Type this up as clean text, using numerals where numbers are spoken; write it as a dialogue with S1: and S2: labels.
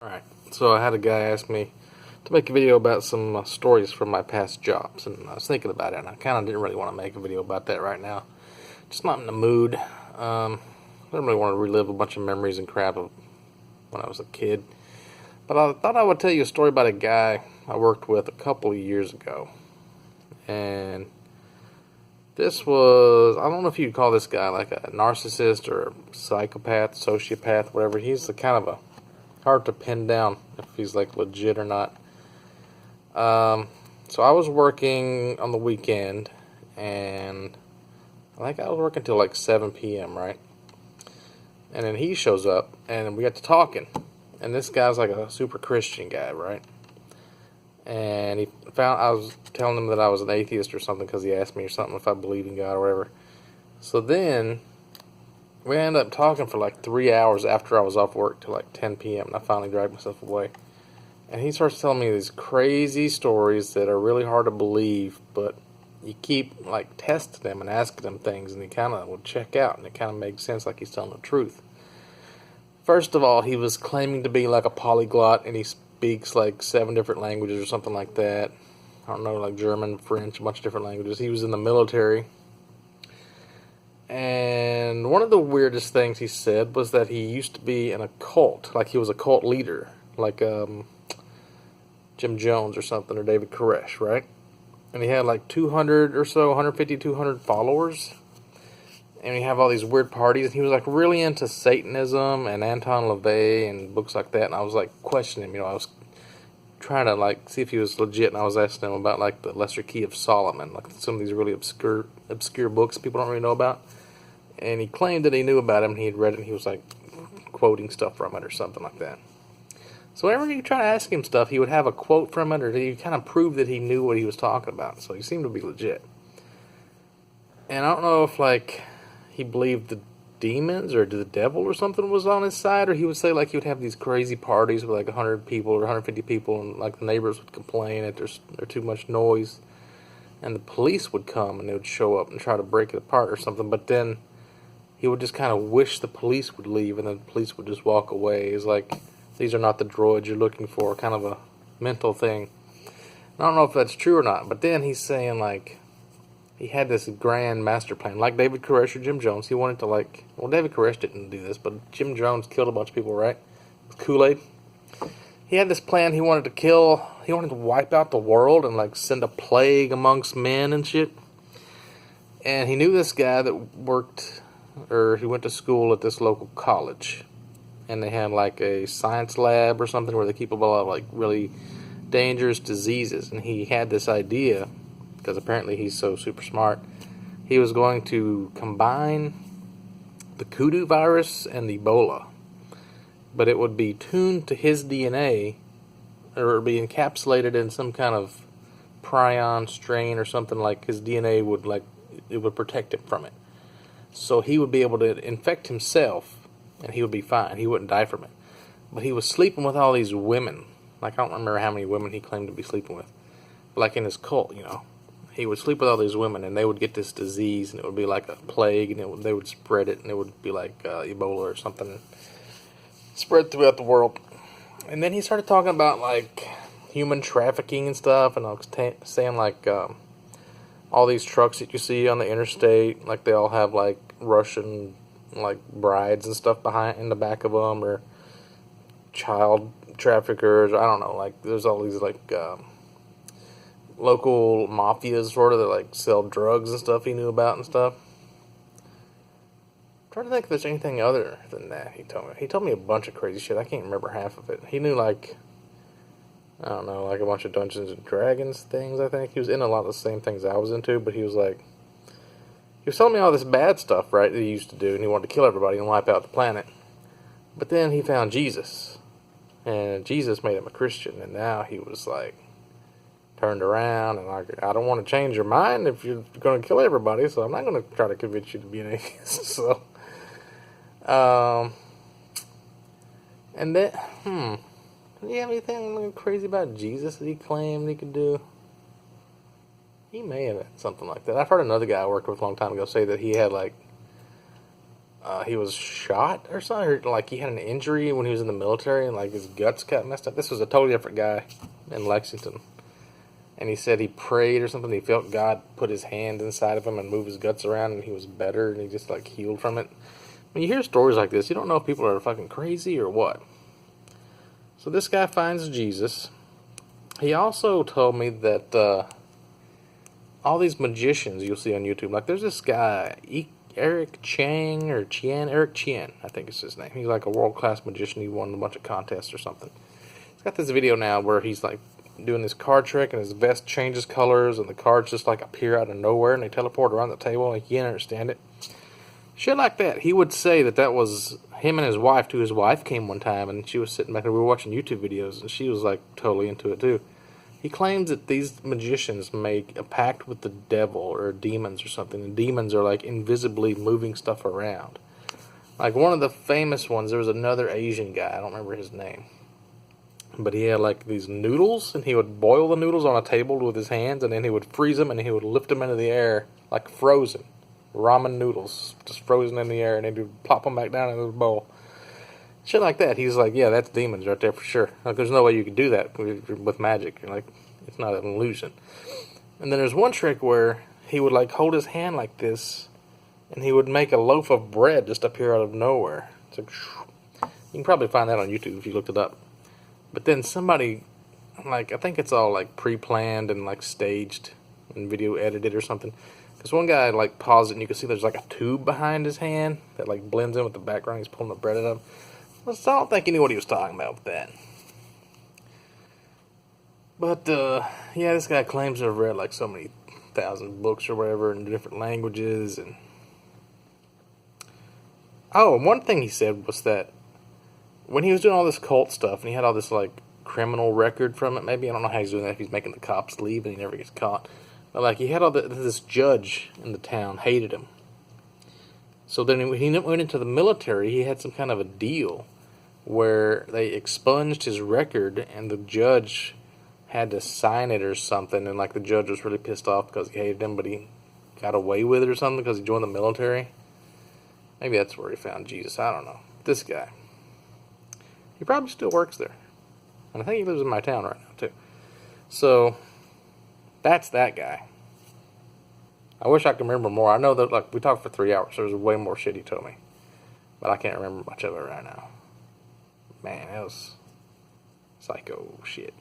S1: Alright, so I had a guy ask me to make a video about some stories from my past jobs, and I was thinking about it, and I kind of didn't really want to make a video about that right now. Just not in the mood. I don't really want to relive a bunch of memories and crap of when I was a kid. But I thought I would tell you a story about a guy I worked with a couple of years ago. And this was, I don't know if you'd call this guy like a narcissist or a psychopath, sociopath, whatever. He's the kind of a hard to pin down if he's like legit or not. So I was working on the weekend, and I think I was working till like 7 p.m., right? And then he shows up, and we got to talking. And this guy's like a super Christian guy, right? And I was telling him that I was an atheist or something because he asked me or something if I believe in God or whatever. So then we ended up talking for like 3 hours after I was off work till like 10 p.m. and I finally dragged myself away. And he starts telling me these crazy stories that are really hard to believe, but you keep like testing them and asking them things, and he kind of would check out, and it kind of makes sense like he's telling the truth. First of all, he was claiming to be like a polyglot, and he speaks like 7 different languages or something like that. I don't know, like German, French, a bunch of different languages. He was in the military. And one of the weirdest things he said was that he used to be in a cult, like he was a cult leader, like Jim Jones or something, or David Koresh, right? And he had like 200 or so, 150, 200 followers. And he have all these weird parties, and he was like really into Satanism and Anton LaVey and books like that. And I was like questioning him, I was trying to like see if he was legit, and I was asking him about like the Lesser Key of Solomon, like some of these really obscure books people don't really know about. And he claimed that he knew about him, and he had read it, and he was like quoting stuff from it or something like that. So whenever you try to ask him stuff, he would have a quote from it, or he kind of prove that he knew what he was talking about. So he seemed to be legit. And I don't know if like he believed the demons or the devil or something was on his side, or he would say like he would have these crazy parties with like 100 people or 150 people, and like the neighbors would complain that there's too much noise, and the police would come and they would show up and try to break it apart or something. But then he would just kind of wish the police would leave, and then the police would just walk away. It's like, these are not the droids you're looking for, kind of a mental thing. I don't know if that's true or not, but then he's saying like he had this grand master plan, like David Koresh or Jim Jones. He wanted to like, well, David Koresh didn't do this, but Jim Jones killed a bunch of people, right? With Kool-Aid. He had this plan. He wanted to wipe out the world and like send a plague amongst men and shit. And he knew this guy that he went to school at this local college, and they had like a science lab or something where they keep a lot of like really dangerous diseases. And he had this idea, because apparently he's so super smart, he was going to combine the kudu virus and the Ebola, but it would be tuned to his DNA, or it would be encapsulated in some kind of prion strain or something, like his DNA would like, it would protect him from it. So he would be able to infect himself, and he would be fine. He wouldn't die from it. But he was sleeping with all these women. Like, I don't remember how many women he claimed to be sleeping with. But like in his cult, he would sleep with all these women, and they would get this disease, and it would be like a plague, and they would spread it, and it would be like Ebola or something, spread throughout the world. And then he started talking about like human trafficking and stuff, and I was saying like all these trucks that you see on the interstate, like they all have like Russian like brides and stuff in the back of them, or child traffickers. I don't know. Like there's all these like local mafias sort of that like sell drugs and stuff he knew about and stuff. I'm trying to think if there's anything other than that he told me. He told me a bunch of crazy shit. I can't remember half of it. He knew like, I don't know, like a bunch of Dungeons and Dragons things, I think. He was in a lot of the same things I was into, but he was telling me all this bad stuff, right, that he used to do, and he wanted to kill everybody and wipe out the planet. But then he found Jesus, and Jesus made him a Christian, and now he was like, turned around, and like, I don't want to change your mind if you're going to kill everybody, so I'm not going to try to convince you to be an atheist. So, and then, do you have anything crazy about Jesus that he claimed he could do? He may have had something like that. I've heard another guy I worked with a long time ago say that he had like he was shot or something, or like he had an injury when he was in the military, and like his guts got messed up. This was a totally different guy in Lexington, and he said he prayed or something. He felt God put his hand inside of him and move his guts around, and he was better, and he just like healed from it. When you hear stories like this, you don't know if people are fucking crazy or what. So this guy finds Jesus. He also told me that all these magicians you'll see on YouTube, like there's this guy, Eric Chien, I think is his name. He's like a world-class magician. He won a bunch of contests or something. He's got this video now where he's like doing this card trick and his vest changes colors and the cards just like appear out of nowhere and they teleport around the table and he can't understand it. Shit like that. He would say that was him and his wife too. His wife came one time and she was sitting back and we were watching YouTube videos and she was like totally into it too. He claims that these magicians make a pact with the devil or demons or something. And demons are like invisibly moving stuff around. Like one of the famous ones, there was another Asian guy. I don't remember his name. But he had like these noodles and he would boil the noodles on a table with his hands and then he would freeze them and he would lift them into the air like frozen. Ramen noodles just frozen in the air and then he would plop them back down in his bowl. Shit like that. He's like, yeah, that's demons right there for sure. Like, there's no way you could do that with magic. You're like, it's not an illusion. And then there's one trick where he would like hold his hand like this, and he would make a loaf of bread just appear out of nowhere. It's like, you can probably find that on YouTube if you looked it up. But then somebody, like, I think it's all like pre-planned and like staged and video edited or something. Because one guy like paused it and you can see there's like a tube behind his hand that like blends in with the background. He's pulling the bread out of. So I don't think he knew what he was talking about with that. But, yeah, this guy claims to have read like so many thousand books or whatever in different languages. And one thing he said was that when he was doing all this cult stuff and he had all this like criminal record from it, maybe, I don't know how he's doing that, if he's making the cops leave and he never gets caught. But like he had this judge in the town hated him. So then when he went into the military, he had some kind of a deal where they expunged his record and the judge had to sign it or something. And like the judge was really pissed off because he hated him, but he got away with it or something because he joined the military. Maybe that's where he found Jesus. I don't know. This guy. He probably still works there. And I think he lives in my town right now too. So that's that guy. I wish I could remember more. I know that like we talked for 3 hours. So there's way more shit he told me. But I can't remember much of it right now. Man, that was psycho shit.